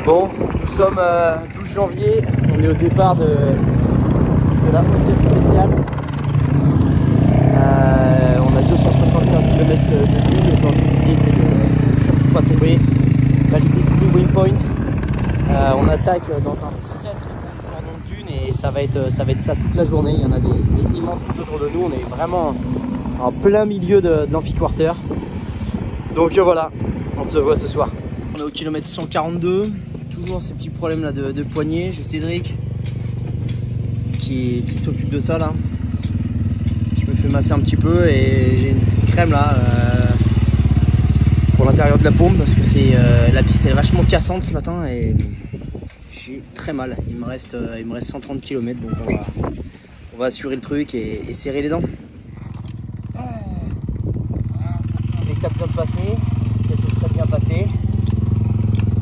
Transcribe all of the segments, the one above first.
Bon, nous sommes 12 janvier, on est au départ de la 11e spéciale. On a 275 km de dune et aujourd'hui l'idée c'est de surtout pas tomber, valider tous les waypoints. On attaque dans un très bon cordon de dune et ça va être ça toute la journée. Il y en a des immenses tout autour de nous, on est vraiment en plein milieu de l'Amphiquarter. Donc voilà, on se voit ce soir. On est au kilomètre 142, toujours ces petits problèmes là de poignée. J'ai Cédric qui s'occupe de ça là. Je me fais masser un petit peu et j'ai une petite crème là pour l'intérieur de la paume parce que la piste est vachement cassante ce matin et j'ai très mal. Il me reste 130 km donc on va assurer le truc et serrer les dents. L'étape vient de passer, c'est à peu près bien passé.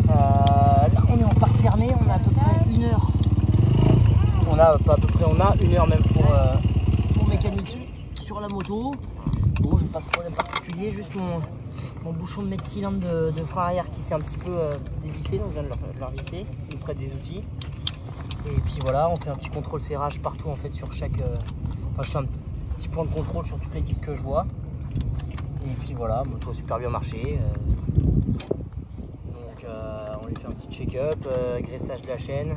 Là on est en parc fermé, on a à peu près 1 heure. On a pas 1 heure même pour mécaniquer sur la moto. Bon, j'ai pas de problème particulier, juste mon bouchon de mètre cylindre de frein arrière qui s'est un petit peu dévissé, donc je viens de le revisser. Il me prête des outils. Et puis voilà, on fait un petit contrôle serrage partout en fait sur chaque. Enfin, je fais un petit point de contrôle sur toutes les disques que je vois. Et puis voilà, moto a super bien marché. Donc on lui fait un petit check-up, graissage de la chaîne.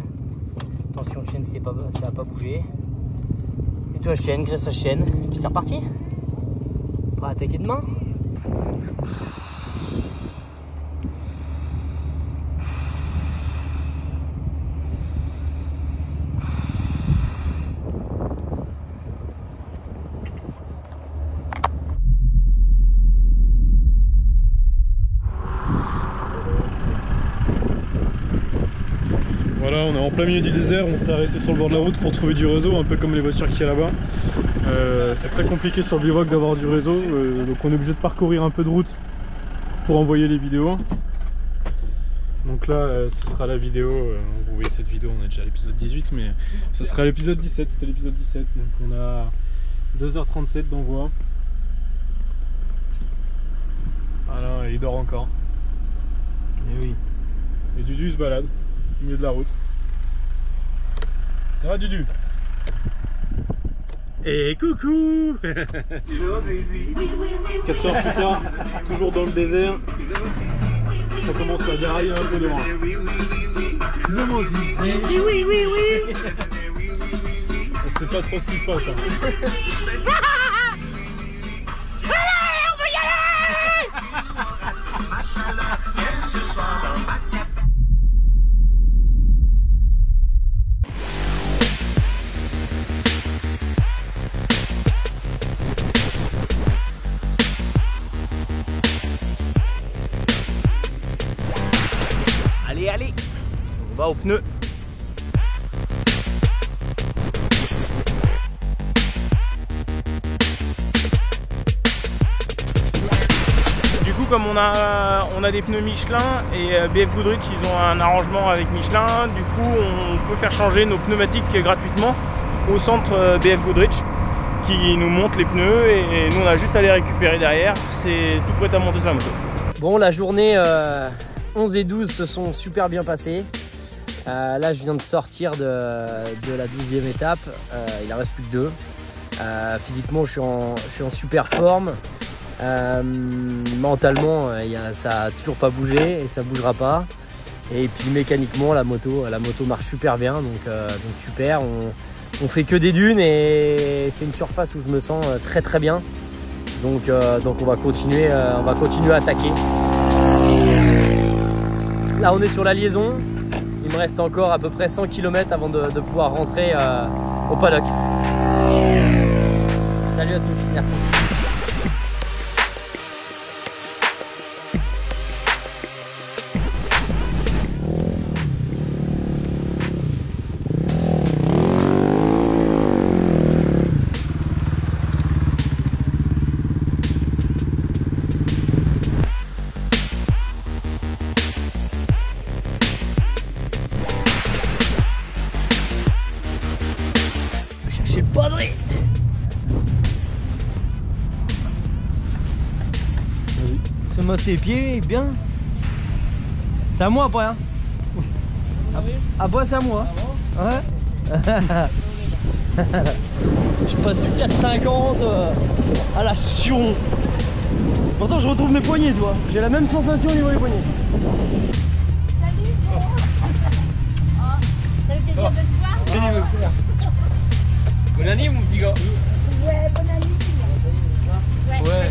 Tension de chaîne, ça n'a pas bougé. Et toi chaîne, graissage chaîne. Et puis c'est reparti. Prêt à attaquer demain. Voilà, on est en plein milieu du désert, on s'est arrêté sur le bord de la route pour trouver du réseau, un peu comme les voitures qu'il y a là-bas. C'est très compliqué sur le bivouac d'avoir du réseau, donc on est obligé de parcourir un peu de route pour envoyer les vidéos. Donc là, ce sera la vidéo, vous voyez cette vidéo, on est déjà à l'épisode 18, mais ce sera l'épisode 17, c'était l'épisode 17, donc on a 2h37 d'envoi. Voilà, il dort encore. Et oui. Et Dudu se balade au milieu de la route. Ça va Dudu? Et coucou. 4 heures plus tard, toujours dans le désert. Ça commence à dérailler un peu devant. Non, Zizi. Oui. On sait pas trop ce qui se passe. Hein. Allez, on veut y aller. Allez, on va aux pneus. Du coup, comme on a des pneus Michelin et BF Goodrich, ils ont un arrangement avec Michelin. Du coup, on peut faire changer nos pneumatiques gratuitement au centre BF Goodrich qui nous monte les pneus et nous on a juste à les récupérer derrière. C'est tout prêt à monter sur la moto. Bon, la journée 11 et 12 se sont super bien passées. Là, je viens de sortir de la 12e étape. Il en reste plus que 2. Physiquement, je suis en super forme. Mentalement, ça a toujours pas bougé et ça bougera pas. Et puis mécaniquement, la moto marche super bien. Donc super. On fait que des dunes et c'est une surface où je me sens très bien. Donc on va continuer à attaquer. Là, on est sur la liaison. Il me reste encore à peu près 100 km avant de pouvoir rentrer au paddock. Salut à tous, merci. Se masser les pieds, bien. C'est à moi après, hein. Ah bah c'est à moi. Ouais. Je passe du 4,50 à la Sion. Pourtant je retrouve mes poignets, toi. J'ai la même sensation au niveau des poignets. Salut. Ça fait plaisir de te voir. Bon anniversaire. Bonne année mon petit gars. Ouais, bonne année. Ouais.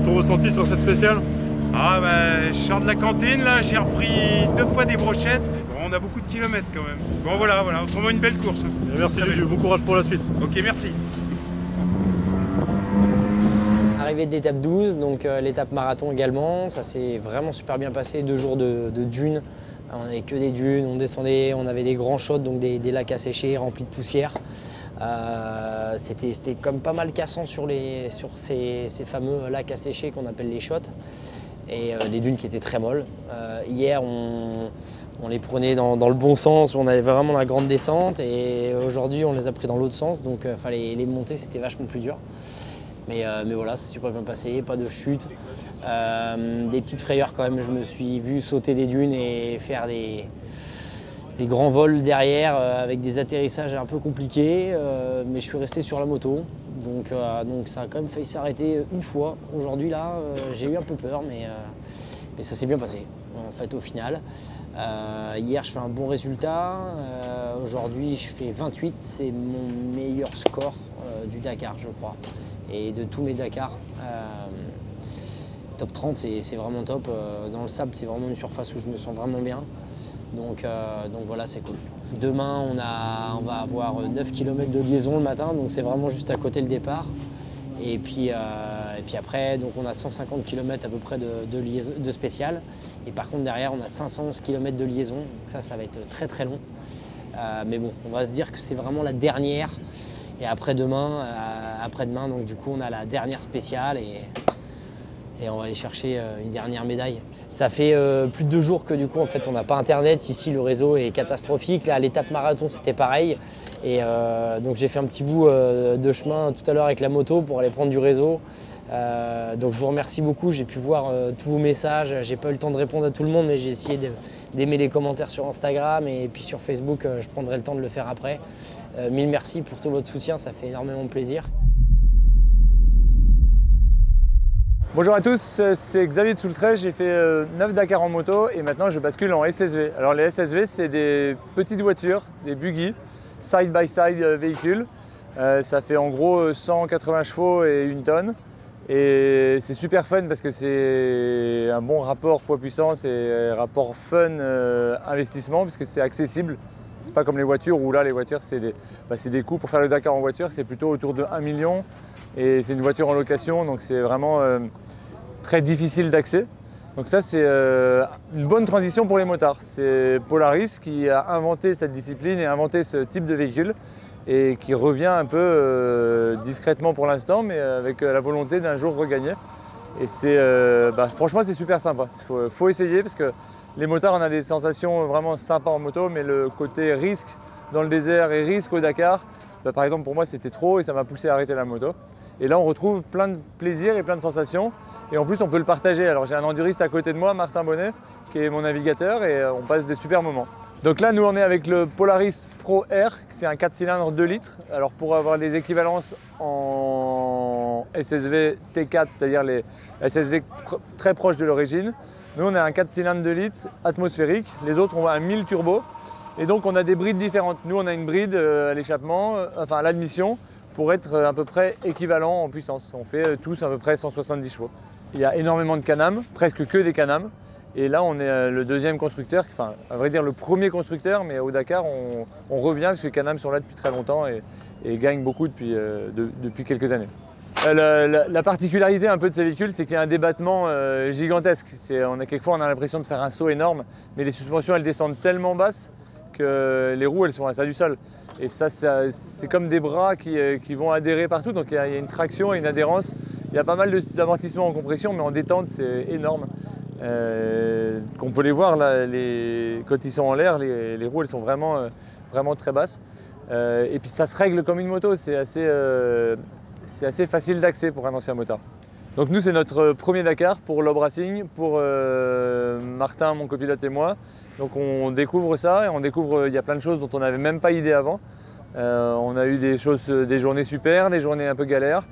Ton ressenti sur cette spéciale? Ah bah, je sors de la cantine là, j'ai repris 2 fois des brochettes. Bon, on a beaucoup de kilomètres quand même. Bon voilà, autrement une belle course. Et merci Dudu, bon courage pour la suite. Ok, merci. Arrivée de l'étape 12, donc l'étape marathon également. Ça s'est vraiment super bien passé, 2 jours de dunes. On n'avait que des dunes, on descendait, on avait des grands shots, donc des lacs asséchés remplis de poussière. C'était comme pas mal cassant sur ces fameux lacs asséchés qu'on appelle les shots et les dunes qui étaient très molles. Hier on les prenait dans le bon sens, on avait vraiment la grande descente et aujourd'hui on les a pris dans l'autre sens, donc les montées c'était vachement plus dur. Mais voilà, c'est super bien passé, pas de chute, des petites frayeurs quand même. Je me suis vu sauter des dunes et faire des grands vols derrière avec des atterrissages un peu compliqués, mais je suis resté sur la moto. Donc ça a quand même failli s'arrêter une fois. Aujourd'hui là, j'ai eu un peu peur, mais ça s'est bien passé en fait au final. Hier je fais un bon résultat, aujourd'hui je fais 28, c'est mon meilleur score du Dakar je crois. Et de tous mes Dakar, top 30 c'est vraiment top. Dans le sable c'est vraiment une surface où je me sens vraiment bien. Donc voilà, c'est cool. Demain, on va avoir 9 km de liaison le matin, donc c'est vraiment juste à côté le départ. Et puis après, donc on a 150 km à peu près de spécial. Et par contre, derrière, on a 511 km de liaison. Donc ça va être très très long. Mais bon, on va se dire que c'est vraiment la dernière. Et après-demain, donc du coup, on a la dernière spéciale. Et on va aller chercher une dernière médaille. Ça fait plus de 2 jours que du coup en fait on n'a pas internet, ici le réseau est catastrophique. Là à l'étape marathon c'était pareil. Et donc j'ai fait un petit bout de chemin tout à l'heure avec la moto pour aller prendre du réseau. Donc je vous remercie beaucoup, j'ai pu voir tous vos messages, j'ai pas eu le temps de répondre à tout le monde mais j'ai essayé d'aimer les commentaires sur Instagram et puis sur Facebook je prendrai le temps de le faire après. Mille merci pour tout votre soutien, ça fait énormément plaisir. Bonjour à tous, c'est Xavier de Soultray, j'ai fait 9 Dakar en moto et maintenant je bascule en SSV. Alors les SSV c'est des petites voitures, des buggy, side by side véhicules. Ça fait en gros 180 chevaux et 1 tonne. Et c'est super fun parce que c'est un bon rapport poids-puissance et rapport fun investissement parce que c'est accessible. C'est pas comme les voitures où là les voitures c'est des coûts pour faire le Dakar en voiture, c'est plutôt autour de 1 million. Et c'est une voiture en location, donc c'est vraiment très difficile d'accès. Donc ça, c'est une bonne transition pour les motards. C'est Polaris qui a inventé cette discipline et inventé ce type de véhicule et qui revient un peu discrètement pour l'instant, mais avec la volonté d'un jour regagner. Et franchement, c'est super sympa. Il faut essayer parce que les motards, on a des sensations vraiment sympas en moto, mais le côté risque dans le désert et risque au Dakar, par exemple, pour moi, c'était trop et ça m'a poussé à arrêter la moto. Et là, on retrouve plein de plaisir et plein de sensations. Et en plus, on peut le partager. Alors, j'ai un enduriste à côté de moi, Martin Bonnet, qui est mon navigateur et on passe des super moments. Donc là, nous, on est avec le Polaris Pro R, c'est un 4 cylindres 2 litres. Alors, pour avoir des équivalences en SSV T4, c'est-à-dire les SSV très proches de l'origine, nous, on a un 4 cylindres 2 litres atmosphérique. Les autres ont un 1000 turbo. Et donc, on a des brides différentes. Nous, on a une bride à l'échappement, enfin à l'admission, pour être à peu près équivalent en puissance. On fait tous à peu près 170 chevaux. Il y a énormément de Can-Am, presque que des Can-Am. Et là, on est le deuxième constructeur, enfin, à vrai dire le premier constructeur, mais au Dakar, on revient parce que les Can-Am sont là depuis très longtemps et gagnent beaucoup depuis quelques années. La particularité un peu de ces véhicules, c'est qu'il y a un débattement gigantesque. Quelquefois, on a l'impression de faire un saut énorme, mais les suspensions, elles descendent tellement basses que les roues, elles sont à ça du sol. Et ça, c'est comme des bras qui vont adhérer partout, donc il y a une traction et une adhérence. Il y a pas mal d'amortissements en compression, mais en détente, c'est énorme. Qu'on peut les voir là, quand ils sont en l'air, les roues, elles sont vraiment très basses. Et puis ça se règle comme une moto, c'est assez facile d'accès pour un ancien motard. Donc nous, c'est notre premier Dakar pour Lob Racing, pour Martin, mon copilote et moi. Donc on découvre ça et on découvre il y a plein de choses dont on n'avait même pas idée avant. On a eu des journées super, des journées un peu galères,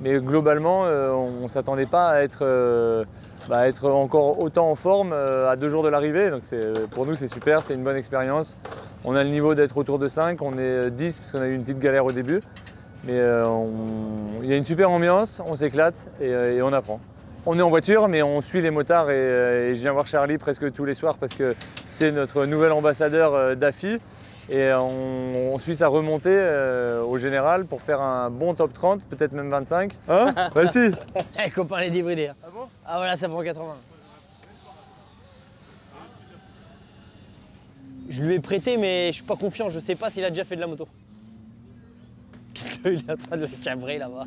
mais globalement on ne s'attendait pas à être encore autant en forme à 2 jours de l'arrivée. Donc pour nous c'est super, c'est une bonne expérience. On a le niveau d'être autour de 5, on est 10 parce qu'on a eu une petite galère au début. Mais il y a une super ambiance, on s'éclate et on apprend. On est en voiture, mais on suit les motards et je viens voir Charlie presque tous les soirs parce que c'est notre nouvel ambassadeur d'AFI. Et on suit sa remontée au général pour faire un bon top 30, peut-être même 25. Hein? Bah si. Eh copain, les débridés. Hein. Ah bon? Ah voilà, ça prend 80. Je lui ai prêté, mais je suis pas confiant, je sais pas s'il a déjà fait de la moto. Il est en train de le cabrer là-bas.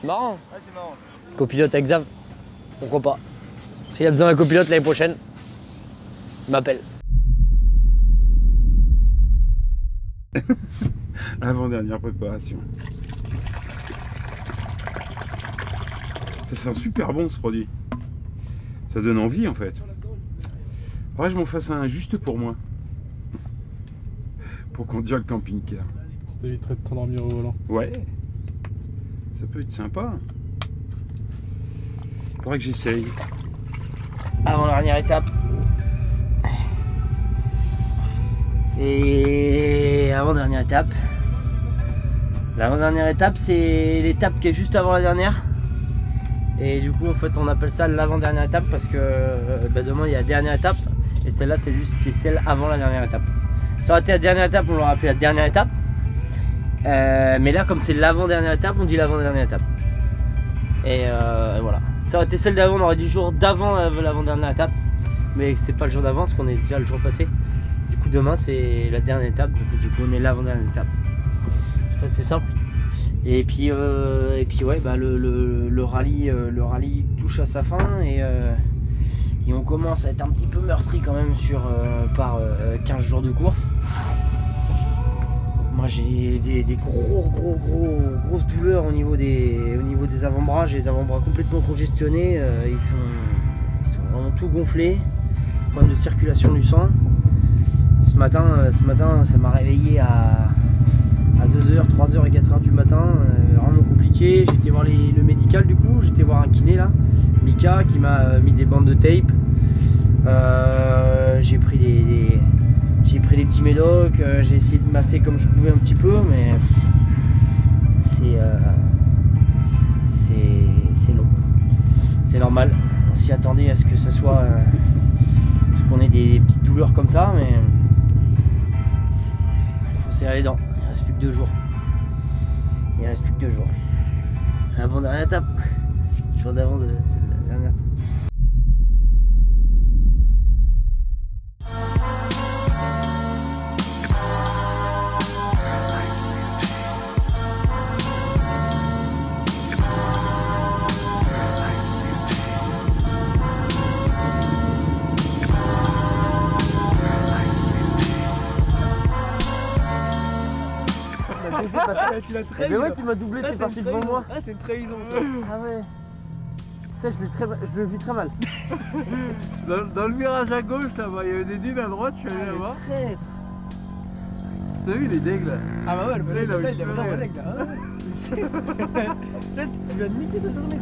C'est marrant. Ouais, c'est marrant. Copilote avec Xav, pourquoi pas. S'il a besoin d'un copilote l'année prochaine, il m'appelle. Avant-dernière préparation. Ça sent super bon ce produit. Ça donne envie en fait. Faudrait que je m'en fasse un juste pour moi. Pour conduire le camping-car. Ça t'éviterait de t'endormir au volant. Ouais. Ça peut être sympa. Faudrait que j'essaye. Avant-dernière étape. Et avant-dernière étape. L'avant-dernière étape, c'est l'étape qui est juste avant la dernière. Et du coup, en fait, on appelle ça l'avant-dernière étape parce que demain, il y a la dernière étape. Et celle-là, c'est juste celle avant la dernière étape. Ça aurait été la dernière étape, on l'aurait appelé la dernière étape. Mais là, comme c'est l'avant-dernière étape, on dit l'avant-dernière étape. Et voilà. Ça aurait été celle d'avant, on aurait dit le jour d'avant l'avant-dernière étape. Mais c'est pas le jour d'avant, parce qu'on est déjà le jour passé. Du coup, demain, c'est la dernière étape. Du coup, on est l'avant-dernière étape. C'est simple. Et puis ouais, bah, le rallye touche à sa fin. Et on commence à être un petit peu meurtri quand même par 15 jours de course. Moi j'ai des grosses douleurs au niveau des avant-bras. J'ai les avant-bras complètement congestionnés, ils sont vraiment tout gonflés. Problème de circulation du sang. Ce matin ça m'a réveillé à 2h, 3h et 4h du matin, vraiment compliqué. J'ai été voir le médical du coup, j'ai été voir un kiné là, Mika, qui m'a mis des bandes de tape. J'ai pris des petits médocs, j'ai essayé de masser comme je pouvais un petit peu, mais c'est long. C'est normal, on s'y attendait à ce que ce soit, qu'on ait des petites douleurs comme ça, mais il faut serrer les dents. Il reste plus que 2 jours. Il reste plus que 2 jours. Avant dernière étape. Le jour d'avant, c'est la dernière étape. Mais ouais, tu m'as doublé, t'es parti devant moi. Ah, c'est une trahison ça. Ah ouais. Ça, je le vis très mal. Dans le virage à gauche là-bas, il y avait des dînes à droite, je suis allé là-bas. T'as vu les dègles là? Ah bah ouais, le bonnet là, il a vraiment un dègle là. Tu viens de niquer ta journée.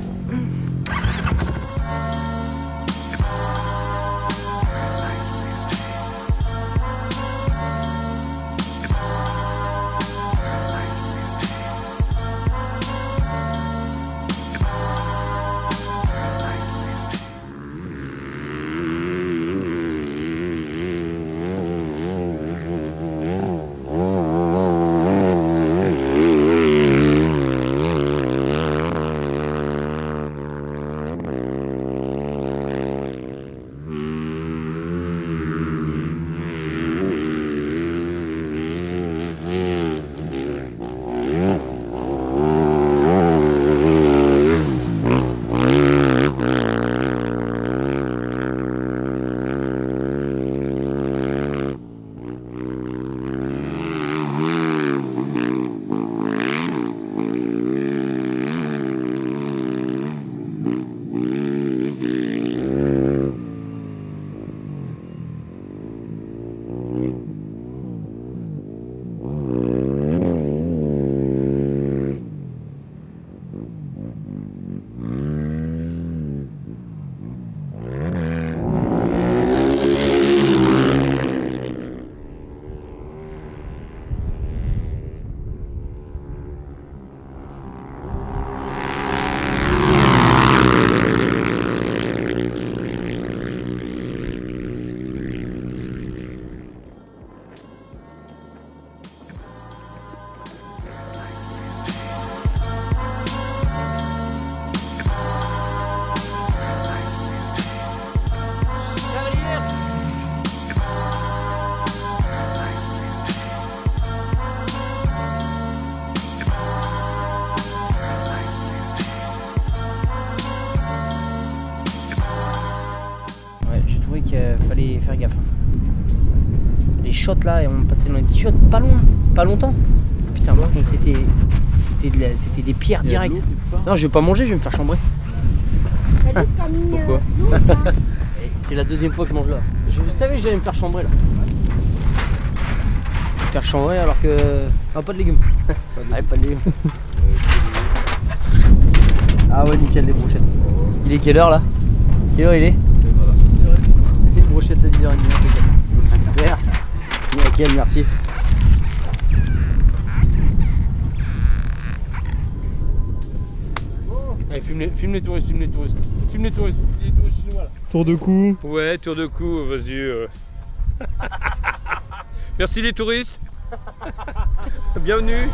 faire gaffe. Les shots là, et on passait dans les petits shots, pas loin, pas longtemps. Putain, moi, donc c'était des pierres directes. Non, je vais pas manger, je vais me faire chambrer. Pourquoi? C'est la deuxième fois que je mange là. Je savais que j'allais me faire chambrer là. Me faire chambrer alors que... Ah, pas de légumes. Ah, pas de légumes. Ah ouais, nickel, les brochettes. Il est quelle heure là? Quelle heure il est? Une brochette à 10h30. Super. Nickel, merci. Allez, filme les touristes, filme les touristes. Filme les touristes chinois là. Tour de cou. Ouais, tour de cou, vas-y. Merci les touristes. Bienvenue.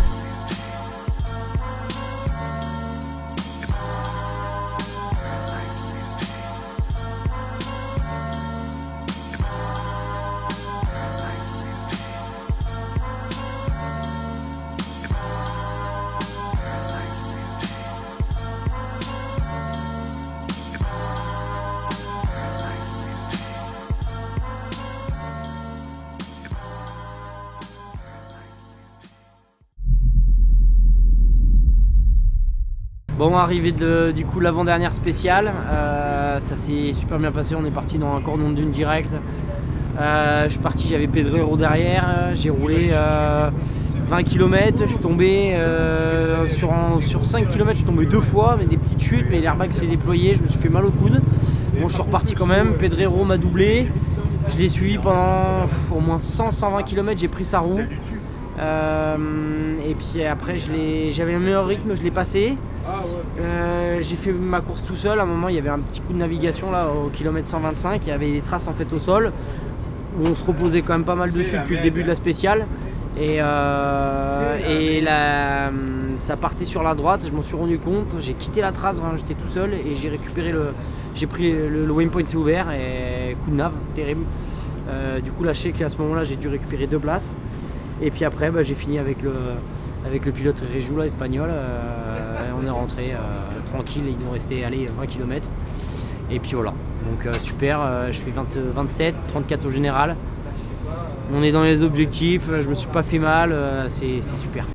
Bon, arrivé du coup l'avant-dernière spéciale, ça s'est super bien passé, on est parti dans un cordon de dune direct. Je suis parti, j'avais Pedrero derrière, j'ai roulé 20 km, je suis tombé sur 5 km, je suis tombé 2 fois, mais des petites chutes, mais l'airbag s'est déployé, je me suis fait mal au coude. Bon, je suis reparti quand même, Pedrero m'a doublé, je l'ai suivi pendant au moins 100-120 km, j'ai pris sa roue. Et puis après j'avais un meilleur rythme, je l'ai passé. J'ai fait ma course tout seul. À un moment il y avait un petit coup de navigation là au kilomètre 125, il y avait des traces en fait au sol où on se reposait quand même pas mal dessus depuis le début de la spéciale et ça partait sur la droite, je m'en suis rendu compte, j'ai quitté la trace, j'étais tout seul et j'ai récupéré j'ai pris le waypoint, c'est ouvert et coup de nav terrible. Du coup là je sais qu'à ce moment là j'ai dû récupérer 2 places. Et puis après, j'ai fini avec le pilote Réjou, là, espagnol. On est rentré tranquille, il nous restait 20 km. Et puis voilà, donc super, je fais 27, 34 au général. On est dans les objectifs, je me suis pas fait mal, c'est super.